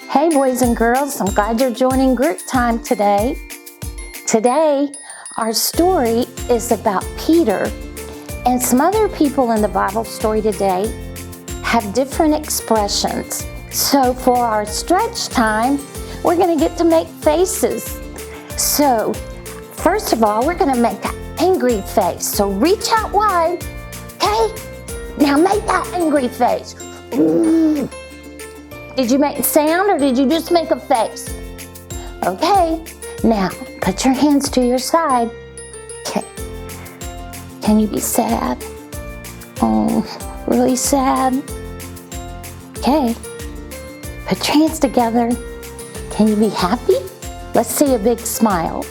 Hey boys and girls, I'm glad you're joining group time today. Today, our story is about Peter, and some other people in the Bible story today have different expressions. So for our stretch time, we're going to get to make faces. So first of all, we're going to make an angry face. So reach out wide, okay? Now make that angry face. Ooh. Did you make sound or did you just make a face? Okay, now put your hands to your side. Okay. Can you be sad? Oh, really sad? Okay. Put your hands together. Can you be happy? Let's see a big smile.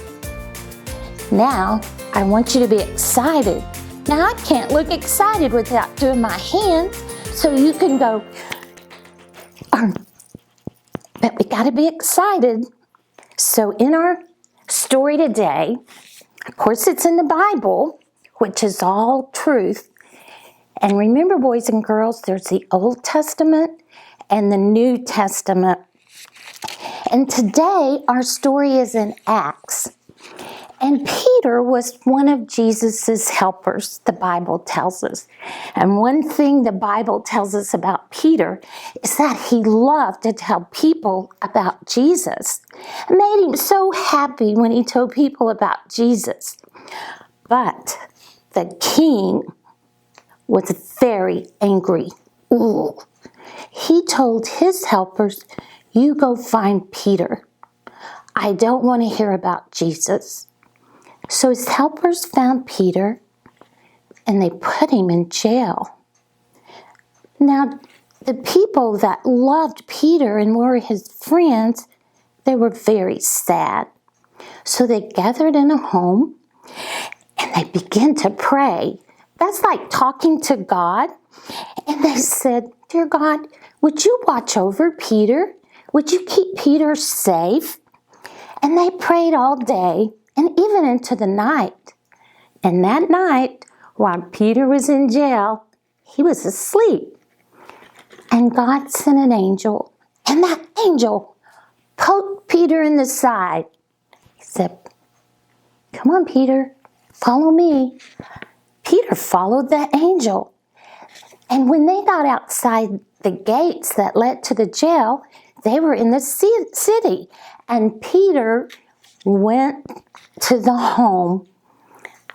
Now, I want you to be excited. Now, I can't look excited without doing my hands, so you can go, but we gotta be excited. So in our story today, of course it's in the Bible, which is all truth. And remember, boys and girls, there's the Old Testament and the New Testament. And today our story is in Acts. And Peter was one of Jesus's helpers, the Bible tells us. And one thing the Bible tells us about Peter is that he loved to tell people about Jesus. It made him so happy when he told people about Jesus. But the king was very angry. Ooh. He told his helpers, "You go find Peter. I don't want to hear about Jesus." So his helpers found Peter and they put him in jail. Now, the people that loved Peter and were his friends, they were very sad. So they gathered in a home and they began to pray. That's like talking to God. And they said, "Dear God, would you watch over Peter? Would you keep Peter safe?" And they prayed all day and even into the night. And that night, while Peter was in jail, he was asleep. And God sent an angel, and that angel poked Peter in the side. He said, "Come on, Peter, follow me." Peter followed that angel. And when they got outside the gates that led to the jail, they were in the city. And Peter went to the home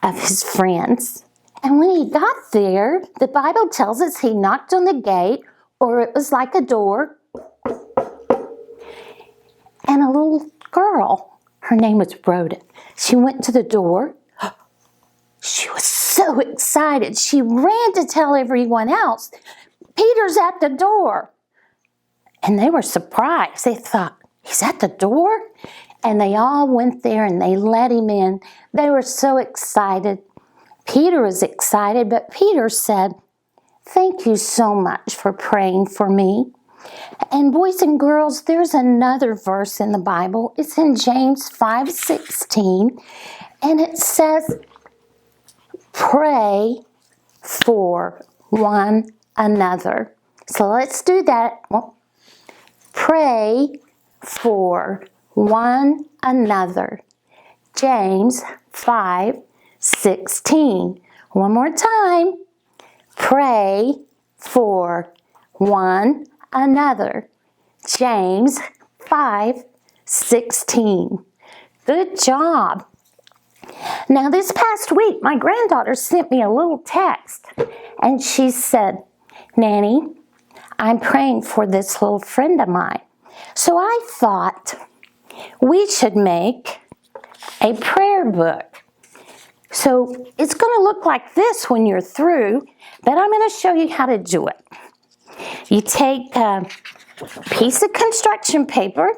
of his friends. And when he got there, the Bible tells us he knocked on the gate, or it was like a door. And a little girl, her name was Rhoda, she went to the door. She was so excited. She ran to tell everyone else, "Peter's at the door." And they were surprised. They thought, "He's at the door?" And they all went there and they let him in. They were so excited. Peter was excited, but Peter said, "Thank you so much for praying for me." And boys and girls, there's another verse in the Bible. It's in James 5:16, and it says, "Pray for one another." So let's do that. Pray for one another. James 5:16. One more time. Pray for one another. James 5:16. Good job. Now this past week, my granddaughter sent me a little text and she said, "Nanny, I'm praying for this little friend of mine." So I thought we should make a prayer book. So it's going to look like this when you're through, but I'm going to show you how to do it. You take a piece of construction paper,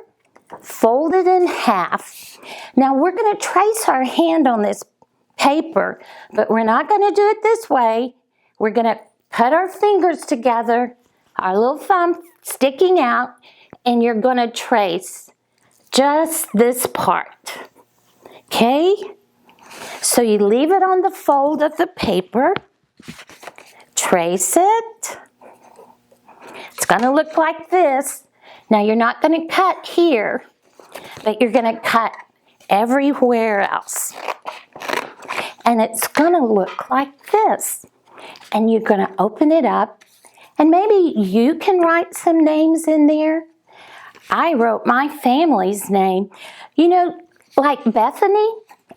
fold it in half. Now we're going to trace our hand on this paper, but we're not going to do it this way. We're going to put our fingers together, our little thumb sticking out, and you're going to trace just this part. Okay? So you leave it on the fold of the paper, trace it. It's going to look like this. Now you're not going to cut here, but you're going to cut everywhere else. And it's going to look like this. And you're going to open it up, and maybe you can write some names in there. I wrote my family's name. You know, like Bethany,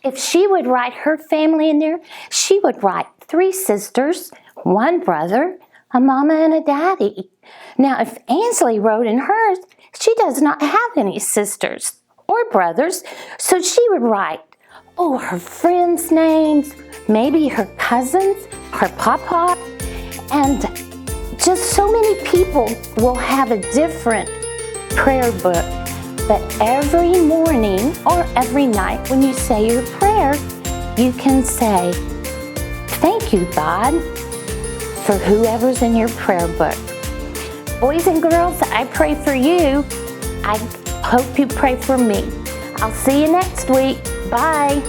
if she would write her family in there, she would write 3 sisters, 1 brother, a mama and a daddy. Now, if Ansley wrote in hers, she does not have any sisters or brothers, so she would write, her friends' names, maybe her cousins, her papa, and just so many people will have a different prayer book. But every morning or every night when you say your prayer, you can say, thank you, God, for whoever's in your prayer book. Boys and girls, I pray for you. I hope you pray for me. I'll see you next week. Bye.